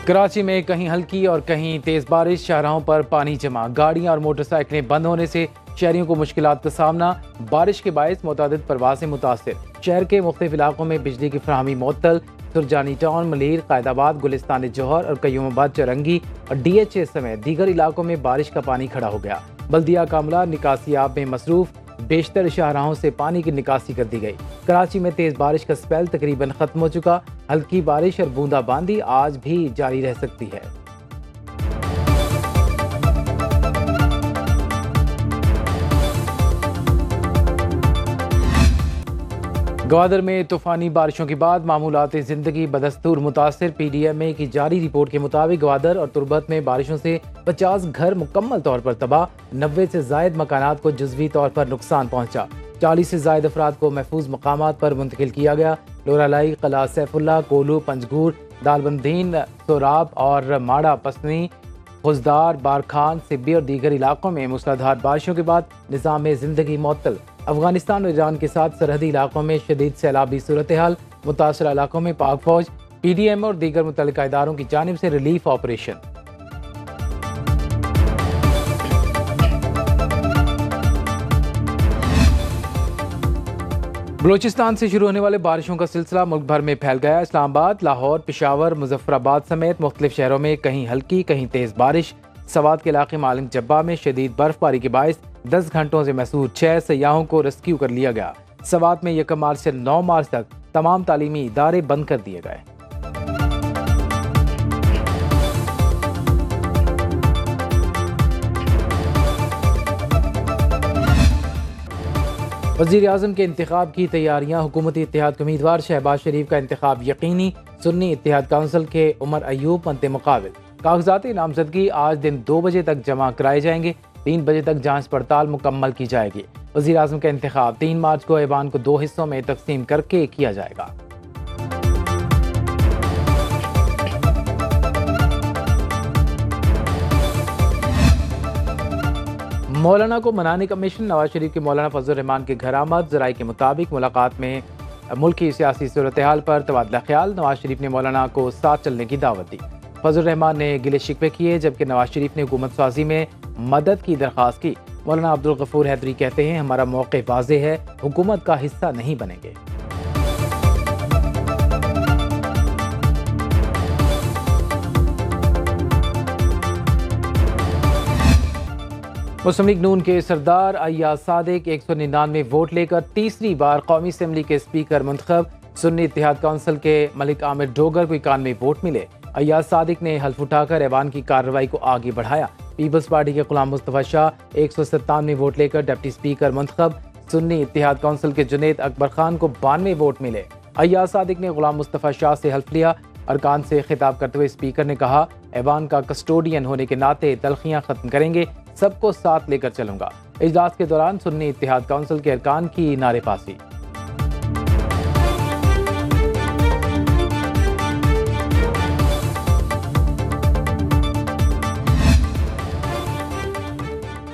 कराची में कहीं हल्की और कहीं तेज बारिश, शाहराहों पर पानी जमा, गाड़ियां और मोटरसाइकिलें बंद होने से शहरियों को मुश्किलात का सामना। बारिश के बायस मुतादिद परवासें मुतासिर, शहर के मुख्तलिफ इलाकों में बिजली की फराहमी मुअत्तल। सुरजानी टाउन, मलीर, कायदाबाद, गुलिस्तान जौहर और कयूमाबाद, चरंगी और DHA समेत दीगर इलाकों में बारिश का पानी खड़ा हो गया। बल्दिया का अमला निकासियाब में मसरूफ, बेशतर शाहराहों से पानी की निकासी कर दी गई। कराची में तेज बारिश का स्पेल तकरीबन खत्म हो चुका। हल्की बारिश और बूंदाबांदी आज भी जारी रह सकती है। ग्वादर में तूफानी बारिशों के बाद मामूलात ज़िंदगी बदस्तूर मुतासिर। PDMA की जारी रिपोर्ट के मुताबिक ग्वादर और तुर्बत में बारिशों से 50 घर मुकम्मल तौर पर तबाह, 90 से जायद मकानात को जुज़वी तौर पर नुकसान पहुंचा। 40 से जायद अफराद को महफूज मकामात पर मुंतकिल किया गया। लोरालाई, कला सैफुल्ला, कोलू, पंजगूर, दालबंदीन, सोराब और माड़ा पसनी, खुजदार, बारखान, सिब्बी और दीगर इलाकों में मूसलाधार बारिशों के बाद निज़ाम ज़िंदगी मुअत्तल। अफगानिस्तान और ईरान के साथ सरहदी इलाकों में शदीद सैलाबी सूरत हाल। मुतासर इलाकों में पाक फौज, PDMA और दीगर मुतल्लिका इदारों की जानिब से रिलीफ ऑपरेशन। बलूचिस्तान से शुरू होने वाले बारिशों का सिलसिला मुल्क भर में फैल गया। इस्लामाबाद, लाहौर, पेशावर, मुजफ्फराबाद समेत मुख्तलिफ शहरों में कहीं हल्की कहीं तेज बारिश। सवात के इलाके मालिक जब्बा में शदीद बर्फबारी के बायस 10 घंटों से महसूस 6 सयाहों को रेस्क्यू कर लिया गया। सवात में 1 मार्च से 9 मार्च तक तमाम तालीमी इदारे बंद कर दिए गए। वज़ीर आज़म के इंतखाब की तैयारियां, हुकूमती इत्तेहाद के उम्मीदवार शहबाज शरीफ का इंतखाब यकीनी। सुन्नी इत्तेहाद काउंसिल के उमर अयूब मद्दे मुकाबिल। कागजात नामजदगी आज दिन 2 बजे तक जमा कराए जाएंगे। 3 बजे तक जांच पड़ताल मुकम्मल की जाएगी। वज़ीर आज़म का इंतखाब 3 मार्च को ऐवान को 2 हिस्सों में तकसीम करके किया जाएगा। मौलाना को मनाने का मिशन, नवाज शरीफ के मौलाना फजल रहमान के घर आमद। ज़राए के मुताबिक मुलाकात में मुल्की सियासी सूरत हाल पर तबादला ख्याल। नवाज शरीफ ने मौलाना को साथ चलने की दावत दी। फजल रहमान ने गिले शिकवे किए, जबकि नवाज शरीफ ने हुकूमत साजी में मदद की दरख्वास्त की। मौलाना अब्दुल गफूर हैदरी कहते हैं, हमारा मौक़े वाज़ेह है, हुकूमत का हिस्सा नहीं बनेंगे। मुस्लिम लीग नून के सरदार अय्याज सादिक 199 वोट लेकर तीसरी बार कौमी असम्बली के स्पीकर मुंतखब। सुन्नी इत्तेहाद काउंसिल के मलिक आमिर डोगर को 91 वोट मिले। अय्याज सादिक ने हल्फ उठाकर ऐवान की कार्रवाई को आगे बढ़ाया। पीपल्स पार्टी के गुलाम मुस्तफ़ा शाह 197 वोट लेकर डिप्टी स्पीकर मुंतखब। सुन्नी इत्तेहाद काउंसिल के जुनैद अकबर खान को 92 वोट मिले। अय्याज सादिक ने गुलाम मुस्तफ़ा शाह से हल्फ लिया। अरकान से खिताब करते हुए स्पीकर ने कहा, ऐवान का कस्टोडियन होने के नाते तलखियां खत्म करेंगे, सबको साथ लेकर चलूंगा। इजलास के दौरान सुन्नी इत्तेहाद काउंसिल के अरकान की नारेबाजी।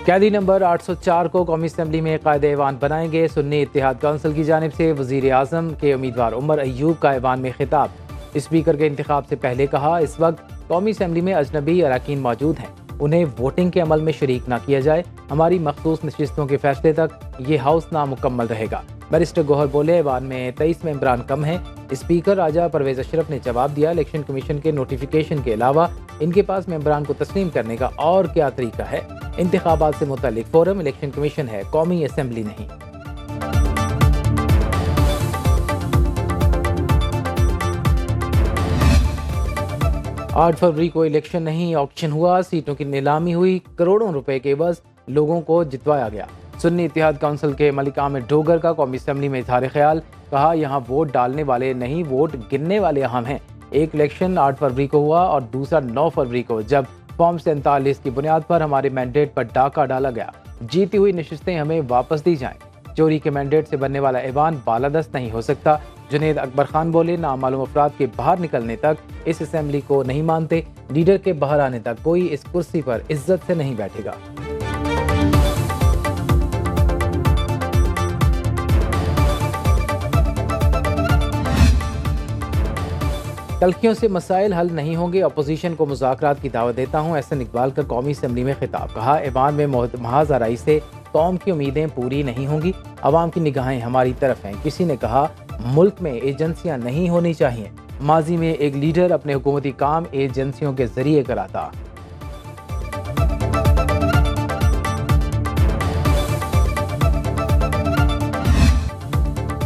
कैदी नंबर 804 को कौमी असम्बली में कायदे ऐवान बनाएंगे। सुन्नी इत्तेहाद काउंसिल की जानिब से वज़ीर आज़म के उम्मीदवार उमर अयूब का ऐवान में खिताब। स्पीकर के इंतखाब से पहले कहा, इस वक्त कौमी असम्बली में अजनबी अरकान मौजूद हैं, उन्हें वोटिंग के अमल में शरीक ना किया जाए। हमारी मखसूस नशिस्तों के फैसले तक ये हाउस नामुकम्मल रहेगा। बैरिस्टर गौहर बोले, ऐवान में 23 मेंबरान कम हैं। स्पीकर राजा परवेज अशरफ ने जवाब दिया, इलेक्शन कमीशन के नोटिफिकेशन के अलावा इनके पास मेंबरान को तस्लीम करने का और क्या तरीका है। इंतखाबात से मुतालिक फोरम इलेक्शन कमीशन है, कौमी असम्बली नहीं। 8 फरवरी को इलेक्शन नहीं, ऑक्शन हुआ, सीटों की नीलामी हुई, करोड़ों रुपए के एवज लोगों को जितवाया गया। सुन्नी इत्तेहाद काउंसिल के मलिक आमिर डोगर का कौमी असम्बली में इजहार ख्याल, कहा, यहाँ वोट डालने वाले नहीं, वोट गिनने वाले अहम हैं। एक इलेक्शन 8 फरवरी को हुआ और दूसरा 9 फरवरी को, जब फॉर्म 47 की बुनियाद पर हमारे मैंडेट पर डाका डाला गया। जीती हुई नशिस्तें हमें वापस दी जाएं। चोरी के मैंडेट से बनने वाला ऐवान बालादस्त नहीं हो सकता। जुनैद अकबर खान बोले, नामालूम अफराद के बाहर निकलने तक इस असेंबली को नहीं मानते। लीडर के बाहर आने तक कोई इस कुर्सी पर इज्जत से नहीं बैठेगा। तल्खियों से मसाइल हल नहीं होंगे, अपोजिशन को मुज़ाकरात की दावत देता हूँ। एहसन इकबाल का कौमी असम्बली में खिताब। कहा, ऐवान में महज आराई से कौम की उम्मीदें पूरी नहीं होंगी, अवाम की निगाहें हमारी तरफ हैं। किसी ने कहा मुल्क में एजेंसियां नहीं होनी चाहिए। माजी में एक लीडर अपने हुकूमती काम एजेंसियों के जरिए कराता।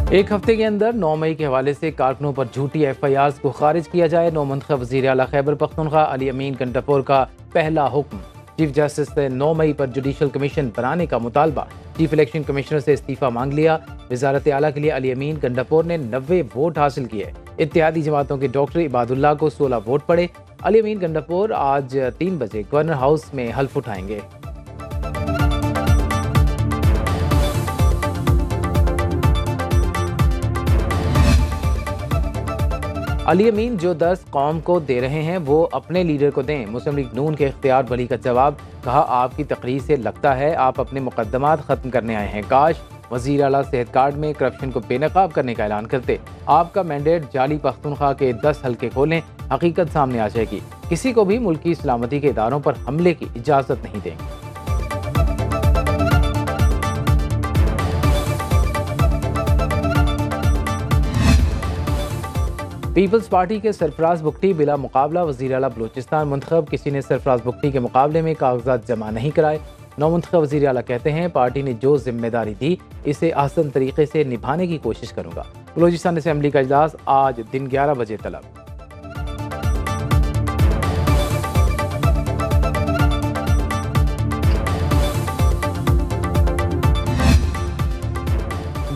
एक हफ्ते के अंदर 9 मई के हवाले से कारकुनों पर झूठी FIRs को खारिज किया जाए। नौ मुंतखब वज़ीर आला खैबर पख्तूनख्वा अली अमीन गंडापुर का पहला हुक्म। चीफ जस्टिस से 9 मई पर जुडिशल कमीशन बनाने का मुतालबा। चीफ इलेक्शन कमिश्नर से इस्तीफा मांग लिया। वजारत आला के लिए अली अमीन गंडापुर ने 90 वोट हासिल किए। इत्तेहादी जमातों के डॉक्टर इबादुल्लाह को 16 वोट पड़े। अली अमीन गंडापुर आज 3 बजे गवर्नर हाउस में हल्फ उठाएंगे। अली अमीन जो दर्स कौम को दे रहे हैं वो अपने लीडर को दें। मुस्लिम लीग नून के इख्तियार वली का जवाब। कहा, आपकी तकरीर से लगता है आप अपने मुकद्दमात खत्म करने आए हैं। काश वज़ीर आला सेहत कार्ड में करप्शन को बेनकाब करने का ऐलान करते। आपका मैंडेट जाली पख्तूनख्वा के 10 हल्के खोलें, हकीकत सामने आ जाएगी। किसी को भी मुल्क की सलामती के इदारों पर हमले की इजाज़त नहीं देंगे। पीपल्स पार्टी के सरफराज बुगटी बिला मुकाबला वज़ीर आला बलूचिस्तान मुंतखब। किसी ने सरफराज बुगटी के मुकाबले में कागजात जमा नहीं कराए। नौ मुंतखब वज़ीर आला कहते हैं, पार्टी ने जो जिम्मेदारी दी इसे आसान तरीके से निभाने की कोशिश करूंगा। बलूचिस्तान असेंबली का इजलास आज दिन 11 बजे तलब।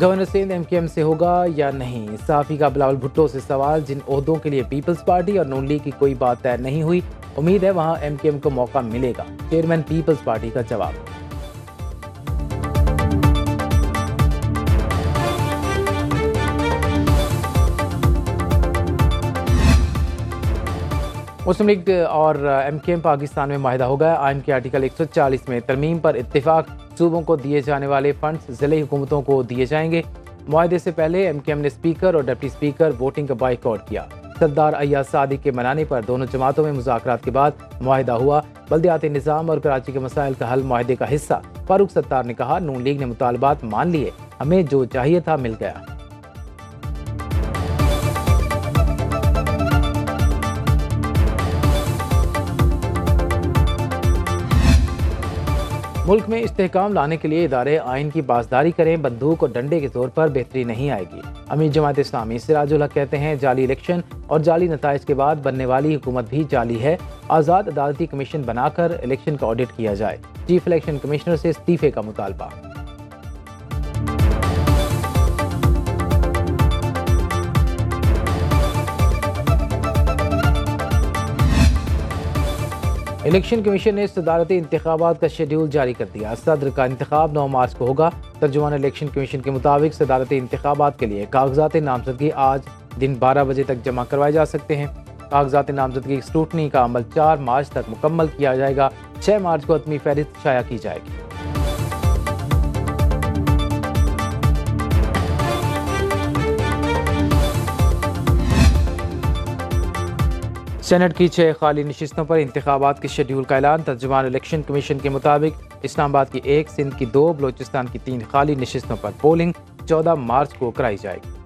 गवर्नर सिंध MKM से होगा या नहीं, सहाफ़ी का बिलावल भुट्टो से सवाल। जिन ओहदों के लिए पीपल्स पार्टी और नून लीग की कोई बात तय नहीं हुई, उम्मीद है वहां MKM को मौका मिलेगा। चेयरमैन पीपल्स पार्टी का जवाब। मुस्लिम लीग और MKM पाकिस्तान में माहिदा हो गया। आइन के आर्टिकल 140 में तरमीम पर इत्तेफाक। सूबों को दिए जाने वाले फंड्स ज़िले हुकूमतों को दिए जाएंगे। मुआहदे से पहले MKM ने स्पीकर और डिप्टी स्पीकर वोटिंग का बाइकआउट किया। सरदार अय्याज सादिक के मनाने पर दोनों जमातों में मुज़ाकरात के बाद मुआहिदा हुआ। बल्दियाती निज़ाम और कराची के मसाइल का हल मुआहिदे का हिस्सा। फारूक सत्तार ने कहा, नून लीग ने मुतालबात मान लिए, हमें जो चाहिए था मिल गया। मुल्क में इस्तेहकाम लाने के लिए इदारे आइन की पासदारी करें। बंदूक और डंडे के तौर पर बेहतरी नहीं आएगी। अमीर जमात इस्लामी सिराजुल हक कहते हैं, जाली इलेक्शन और जाली नताइज के बाद बनने वाली हुकूमत भी जाली है। आज़ाद अदालती कमीशन बनाकर इलेक्शन का ऑडिट किया जाए। चीफ इलेक्शन कमिश्नर से इस्तीफे का मुतालबा। इलेक्शन कमीशन ने सदारती इंतखाबात का शेड्यूल जारी कर दिया। सदर का इंतखाब 9 मार्च को होगा। तर्जुमान इलेक्शन कमीशन के मुताबिक सदारती इंतखाबात के लिए कागजात नामजदगी आज दिन 12 बजे तक जमा करवाए जा सकते हैं। कागजात नामजदगी की स्क्रूटनी का अमल 4 मार्च तक मुकम्मल किया जाएगा। 6 मार्च को हतमी फहरिस्त शाया की जाएगी। सेनेट की 6 खाली नशिस्तों पर इंतखाबात के शेड्यूल का ऐलान। तर्जुमान इलेक्शन कमीशन के मुताबिक इस्लामाबाद की 1, सिंध की 2, बलूचिस्तान की 3 खाली नशिस्तों पर पोलिंग 14 मार्च को कराई जाएगी।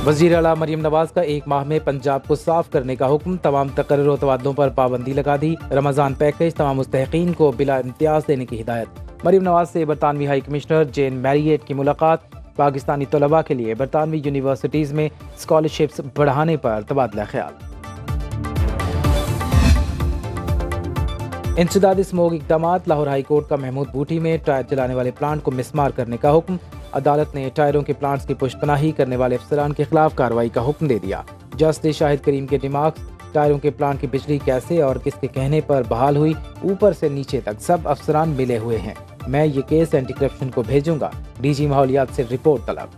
वज़ीर आला मरियम नवाज का 1 माह में पंजाब को साफ करने का हुक्म। तमाम तकर्रुर और तबादलों पर पाबंदी लगा दी। रमज़ान पैकेज तमाम मुस्तहिकीन को बिला इम्तियाज देने की हिदायत। मरियम नवाज से बरतानवी हाई कमिश्नर जेन मैरिएट की मुलाकात। पाकिस्तानी तलबा के लिए बरतानवी यूनिवर्सिटीज़ में स्कॉलरशिप्स बढ़ाने पर तबादला ख्याल। इंसदाद स्मोक इक़दामात। लाहौर हाई कोर्ट का महमूद बूटी में टायर जलाने वाले प्लांट को मिसमार करने का हुक्म। अदालत ने टायरों के प्लांट्स की पुष्पनाही करने वाले अफसरान के खिलाफ कार्रवाई का हुक्म दे दिया। जस्टिस शाहिद करीम के दिमाग, टायरों के प्लांट की बिजली कैसे और किसके कहने पर बहाल हुई, ऊपर से नीचे तक सब अफसरान मिले हुए हैं। मैं ये केस एंटी करप्शन को भेजूंगा। DG माहौलियात से रिपोर्ट तलब।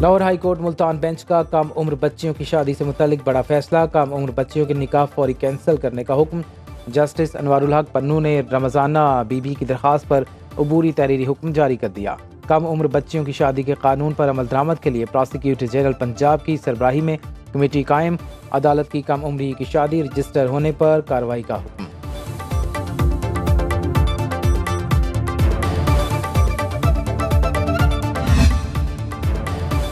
Lahore high court Multan bench का कम उम्र बच्चियों की शादी से मुतालिक बड़ा फैसला। कम उम्र बच्चियों के निकाह फौरी कैंसिल करने का हुक्म। जस्टिस अनवारुल हक पन्नू ने रमजाना बीबी की दरख्वास्त पर अबूरी तहरीरी हुक्म जारी कर दिया। कम उम्र बच्चियों की शादी के कानून पर अमल दरामद के लिए प्रोसिक्यूटर जनरल पंजाब की सरबराही में कमेटी कायम। अदालत की कम उम्री की शादी रजिस्टर होने पर कार्रवाई का हुक्म।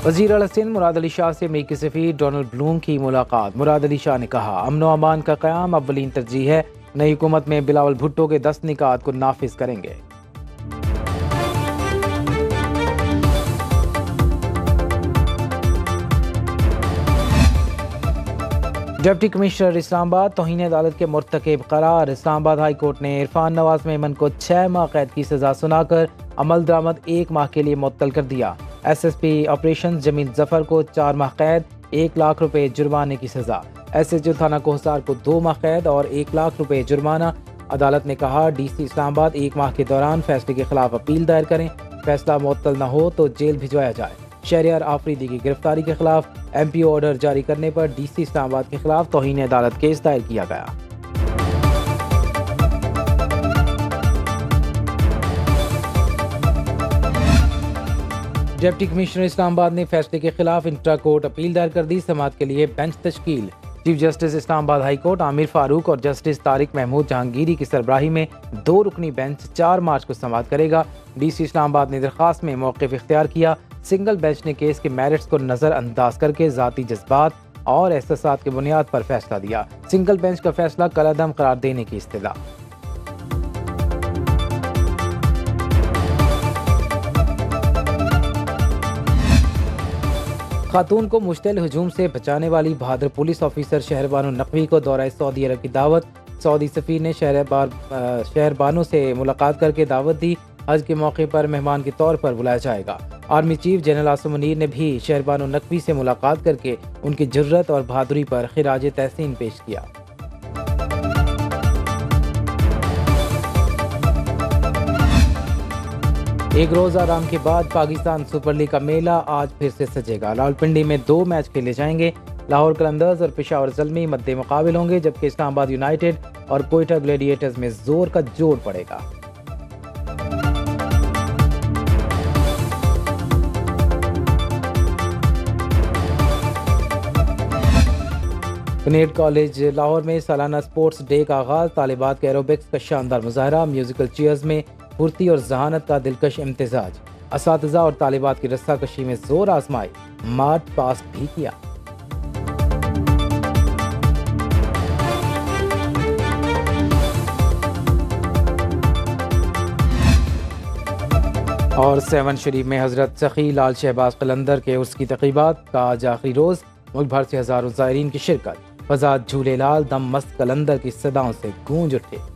वज़ीर आला सिंध मुराद अली शाह से अमेरिकी सफ़ीर डोनाल्ड ब्लूम की मुलाकात। मुराद अली शाह ने कहा, अमन व अमान का क़याम अव्वलीन तरजीह है। नई हुकूमत में बिलावल भुट्टो के 10 निकात को नाफिज करेंगे। डिप्टी कमिश्नर इस्लामाबाद तौहीन अदालत के मुर्तकिब करार। इस्लामाबाद हाई कोर्ट ने इरफान नवाज मेमन को 6 माह कैद की सजा सुनाकर अमल दरामद 1 माह के लिए मुअत्तल कर दिया। SSP ऑपरेशन जमील जफर को 4 माह कैद, 1 लाख रुपए जुर्माने की सजा। SHO थाना कोहसार को 2 माह कैद और 1 लाख रुपए जुर्माना। अदालत ने कहा, DC इस्लामाबाद 1 माह के दौरान फैसले के खिलाफ अपील दायर करें। फैसला मुअत्तल न हो तो जेल भिजवाया जाए। शहरियार आफरीदी की गिरफ्तारी के खिलाफ MPO ऑर्डर जारी करने पर DC इस्लामाबाद के खिलाफ तौहीन अदालत केस दायर किया गया। डिप्टी कमिश्नर इस्लामाबाद ने फैसले के खिलाफ इंट्रा कोर्ट अपील दायर कर दी। समाअत के लिए बेंच तश्कील। Chief justice Islamabad high court Amir Farooq और जस्टिस तारिक महमूद जहांगीरी की सरबराही में 2 रुकनी बेंच 4 मार्च को समाअत करेगा। DC इस्लामाबाद ने दरख्वास्त में मौक़िफ़ इख्तियार किया। सिंगल बेंच ने केस के मेरिट्स को नज़रअंदाज करके ज़ाती जज्बात और एहसासात की बुनियाद पर फैसला दिया। सिंगल बेंच का फैसला कलअदम करार देने की इस्तदा। खातून को मुश्तिल हुजूम से बचाने वाली बहादुर पुलिस ऑफिसर शहरबानो नकवी को दौरा सऊदी अरब की दावत। सऊदी सफ़ीर ने शहरबानो से मुलाकात करके दावत दी। हज के मौके पर मेहमान के तौर पर बुलाया जाएगा। Army chief general Asim Munir ने भी शहरबानो नकवी से मुलाकात करके उनकी जुर्रत और बहादुरी पर खिराज तहसीन पेश किया। एक रोज़ आराम के बाद पाकिस्तान सुपर लीग का मेला आज फिर से सजेगा। रावलपिंडी में 2 मैच खेले जाएंगे। लाहौर कलंदर्स और पेशावर ज़ल्मी मद्दे मुकाबिल होंगे, जबकि इस्लामाबाद यूनाइटेड और कोयटा ग्लैडिएटर्स में जोर का जोड़ पड़ेगा। कनेट कॉलेज लाहौर में सालाना स्पोर्ट्स डे का आगाज। तालिबात के एरोबिक्स का शानदार मुजाहरा। म्यूजिकल चीयर्स में फुर्ती और जहानत का दिलकश इम्तिजाज। असातिज़ा और तालिबात की रस्साकशी में जोर आजमाई, मार्च पास भी किया। और 7 शरीफ में हजरत सखी लाल शहबाज कलंदर के उसकी तक़रीबात का आज आखिरी रोज़। मुल्क भर से हज़ारों ज़ायरीन की शिरकत। फज़ा झूले लाल दम मस्त कलंदर की सदाओं से गूंज उठे।